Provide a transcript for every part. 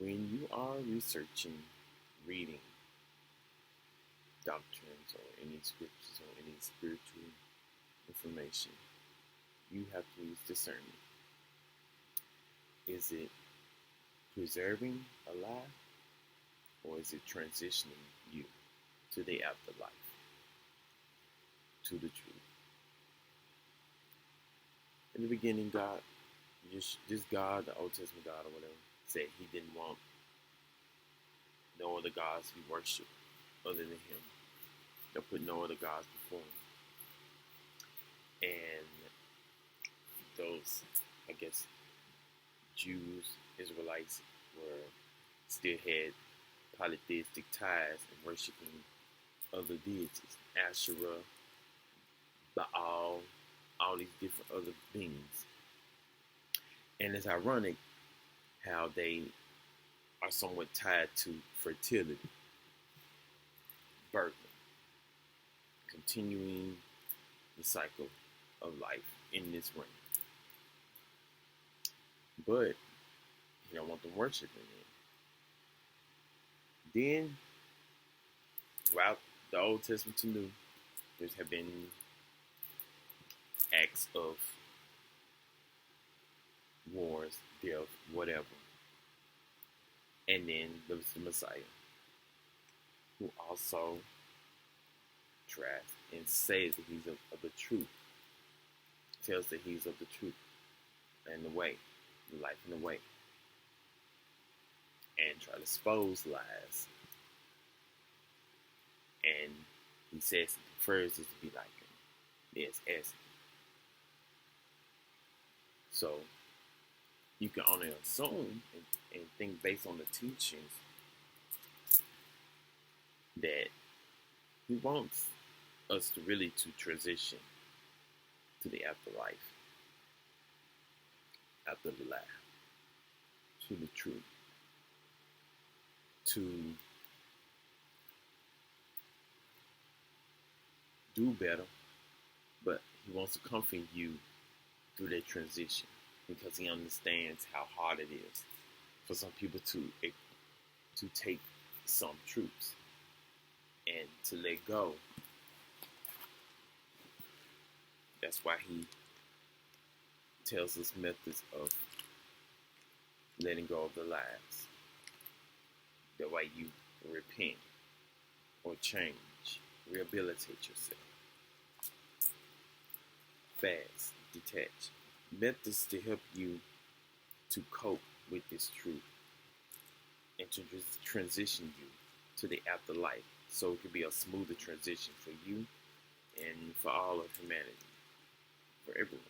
when you are researching, reading doctrines or any scriptures or any spiritual information, you have to use discernment. Is it preserving a lie, or is it transitioning you to the afterlife, to the truth? In the beginning, God, this God, the Old Testament God or whatever, said he didn't want no other gods to be worshipped other than him. They'll put no other gods before him. And those, I guess, Jews, Israelites, were still had polytheistic ties and worshiping other deities, Asherah, Baal, all these different other beings. And it's ironic how they are somewhat tied to fertility, birth, continuing the cycle of life in this realm. But he don't want them worshiping it. Then, throughout the Old Testament to New, there have been acts of wars, death, whatever. And then there was the Messiah, who also tries and says that he's of the truth, tells that he's of the truth and the way, the life and the way, and try to expose lies. And he says he prefers us to be like him. Yes, as so you can only assume and think based on the teachings that he wants us to really to transition to the afterlife, after the lie, to the truth, to do better, but he wants to comfort you through that transition because he understands how hard it is for some people to take some truths and to let go. That's why he tells us methods of letting go of the lies. That way you repent or change, rehabilitate yourself. Fast, detach. Methods to help you to cope with this truth and to transition you to the afterlife so it could be a smoother transition for you and for all of humanity, for everyone.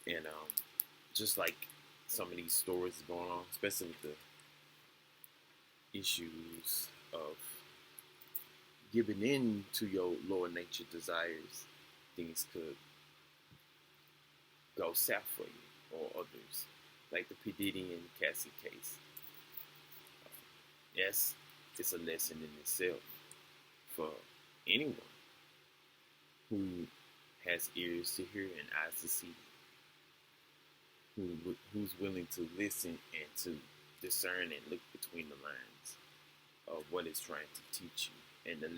And just like some of these stories going on, especially with the issues of giving in to your lower nature desires, things could go south for you or others, like the P. Diddy and Cassie case. Yes, it's a lesson in itself for anyone who has ears to hear and eyes to see, who's willing to listen and to discern and look between the lines of what it's trying to teach you and the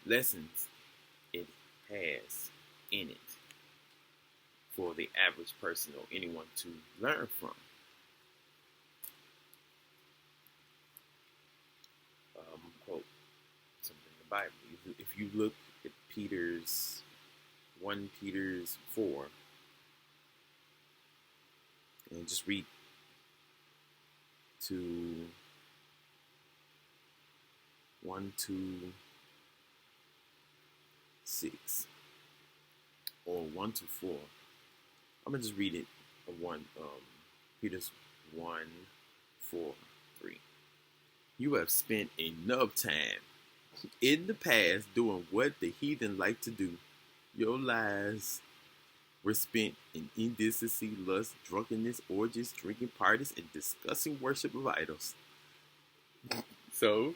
lessons it has in it for the average person or anyone to learn from. Quote something in the Bible. If you look at 1 Peter's 4, and just read to 1 to 6 or 1 to 4. I'm gonna just read it. Peter's 1, 4, 3. You have spent enough time in the past doing what the heathen like to do. Your lives were spent in indecency, lust, drunkenness, orgies, drinking parties, and discussing worship of idols. So,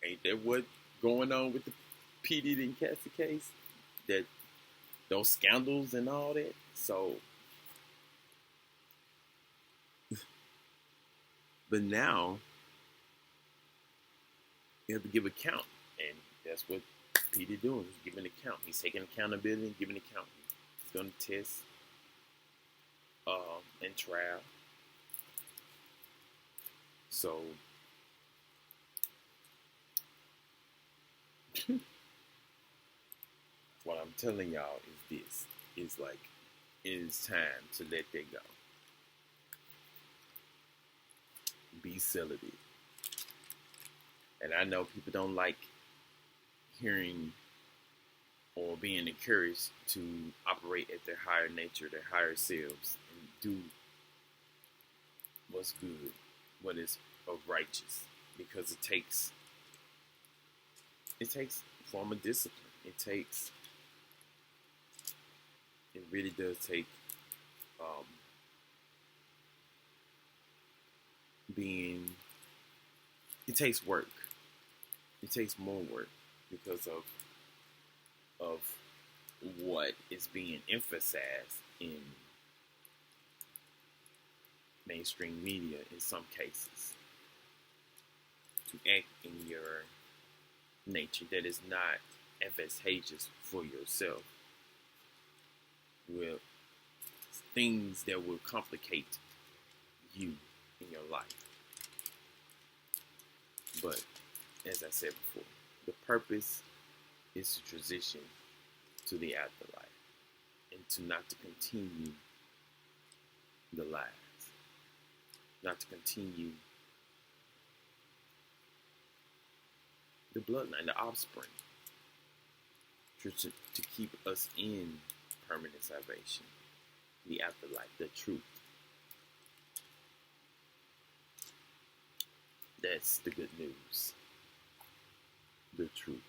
Ain't that what going on with the P. Diddy and Cassie case? That those scandals and all that. So, but now you have to give account, and that's what P. Diddy doing. He's giving account. He's taking accountability and giving account. He's going to test and trial. So what I'm telling y'all is this: is like it is time to let that go. Be celibate. And I know people don't like hearing or being encouraged to operate at their higher nature, their higher selves, and do what's good, what is of righteous, because it takes a form of discipline. It really does take um, it takes work. It takes more work because of what is being emphasized in mainstream media in some cases. To act in your nature that is not advantageous for yourself with things that will complicate you in your life. But as I said before, the purpose is to transition to the afterlife and to not to continue the lies, not to continue the bloodline, the offspring, to keep us in permanent salvation, the afterlife, the truth. That's the good news. The truth.